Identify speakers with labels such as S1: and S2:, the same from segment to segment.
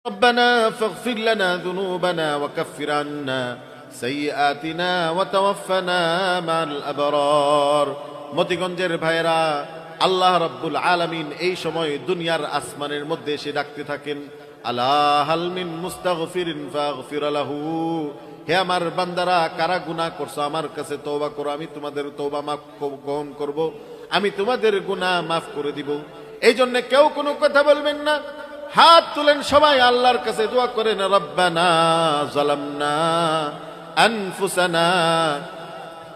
S1: ربنا فاغفر لنا ذنوبنا وكفر عنا سيئاتنا وتوفنا مع الأبرار মতিগঞ্জের ভাইরা আল্লাহ রাব্বুল আলামিন এই সময় দুনিয়ার আসমানের মধ্যে এসে ডাকতে থাকেন, আলা হাল মিন মুস্তাগফিরিন ফাগফির লাহু, হে আমার বান্দারা কারা গুনাহ করছো আমার কাছে তওবা করো, আমি তোমাদের তওবা মাফ গ্রহণ করব, আমি তোমাদের গুনাহ মাফ করে দিব। এই জন্য কেউ কোনো কথা বলবেন না, হাত তুলেন সবাই আল্লাহর কাছে দোয়া করেন, রব্বানা যালামনা আনফুসানা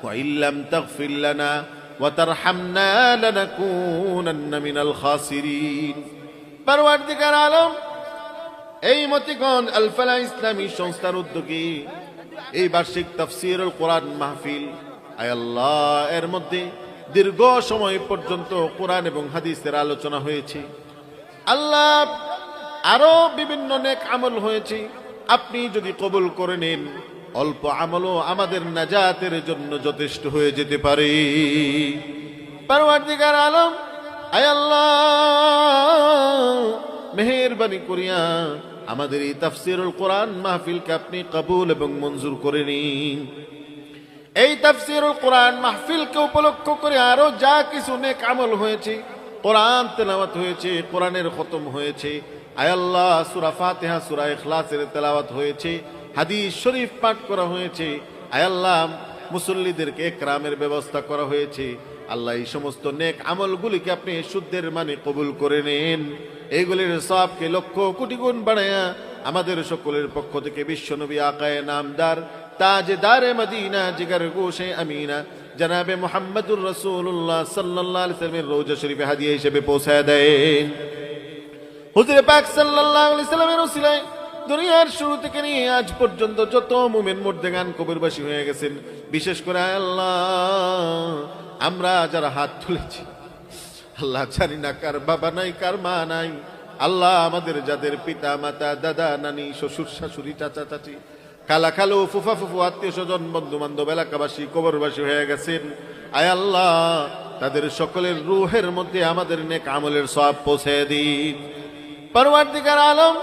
S1: ওয়া ইল্লাম তাগফির লানা ওয়া তারহামনা লানাকুনান্না মিনাল খাসিরিন। পরওয়ারদিগার আলম, এই মতিগঞ্জ আল ফালাহ ইসলামী সংস্থার উদ্যোগে এই বার্ষিক তাফসীরুল কোরআন মাহফিল, আয় আল্লাহ, এর মধ্যে দীর্ঘ সময় পর্যন্ত কোরআন এবং হাদিসের আলোচনা হয়েছে। আল্লাহ, আরো বিভিন্ন নেক আমল হয়েছে, আপনি যদি কবুল করে নেন অল্প আমলও আমাদের নাজাতের জন্য যথেষ্ট হয়ে যেতে পারে। পরওয়ারদিগার আলম, আয় আল্লাহ, মেহেরবানি করিয়া আমাদের এই তাফসীরুল কোরআন মাহফিলকে আপনি কবুল এবং মঞ্জুর করে নিন। এই তাফসীরুল কোরআন মাহফিলকে উপলক্ষ করে আরো যা কিছু নেক আমল হয়েছে, কোরআন তেলাওয়াত হয়েছে, কোরআনের খতম হয়েছে, আয় আল্লাহ, সূরা ফাতিহা, সূরা ইখলাসের তেলাওয়াত হয়েছে, হাদিস শরীফ পাঠ করা হয়েছে, আয় আল্লাহ, মুসল্লিদেরকে ইকরামের ব্যবস্থা করা হয়েছে। আল্লাহ, এই সমস্ত নেক আমলগুলিকে আপনি শুদ্ধের মানে কবুল করে নেন। এইগুলির সওয়াবকে লক্ষ কোটি গুণ বাড়ায়া আমাদের সকলের পক্ষ থেকে বিশ্বনবী আকায়ে নামদার তাজদারে মদিনা জিগর গোশে আমিনা জনাবে মুহাম্মদুর রাসূলুল্লাহ সাল্লাল্লাহু আলাইহি ওয়াসাল্লামের রওজা শরীফে হাদিয়া হিসেবে পৌঁছায় দেন। হুজুরে পাক সাল্লাল্লাহু আলাইহি ওয়াসাল্লামের ওসিলায় দুনিয়ার শুরু থেকে নিয়ে আজ পর্যন্ত যত মুমিন মুর্দেগান কবরবাসী হয়ে গেছেন, বিশেষ করে আল্লাহ আমরা যারা হাত তুলেছি, আল্লাহ জানি না কার বাবা নাই কার মা নাই, আল্লাহ আমাদের যাদের পিতা মাতা দাদা নানি শ্বশুর শাশুড়ি চাচা চাচি খালা খালু ফুফা ফুফু আত্মীয় স্বজন বন্ধু বান্ধব এলাকাবাসী কবরবাসী হয়ে গেছেন, আয় আল্লাহ তাদের সকলের রূহের মধ্যে আমাদের নেক আমলের সওয়াব পৌঁছে দিন। পরওয়ারদিগার আলম,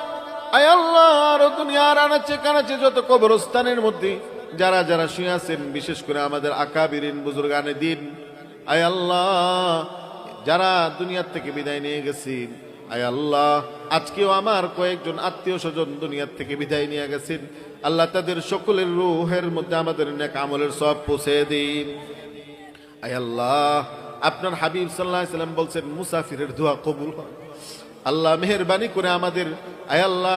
S1: আয় আল্লাহ, আর দুনিয়ার আনাচে কানাচে যত কবরস্থানের মধ্যে যারা যারা শুয়ে আছেন, বিশেষ করে আমাদের আকাবিরিন বুজুর্গানে দিন, আয় আল্লাহ যারা দুনিয়ার থেকে বিদায় নিয়ে গেছেন, আয় আল্লাহ আজকেও আমার কয়েকজন আত্মীয় স্বজন দুনিয়ার থেকে বিদায় নিয়ে গেছেন, আল্লাহ তাদের সকলের রূহের মধ্যে আমাদের নেক আমলের সওয়াব পৌঁছে দিন। আয় আল্লাহ, আপনার হাবিব সাল্লাল্লাহু আলাইহি ওয়াসাল্লাম বলছেন মুসাফিরের দোয়া কবুল হয়। আল্লাহ মেহেরবানি করে আমাদের, আয় আল্লাহ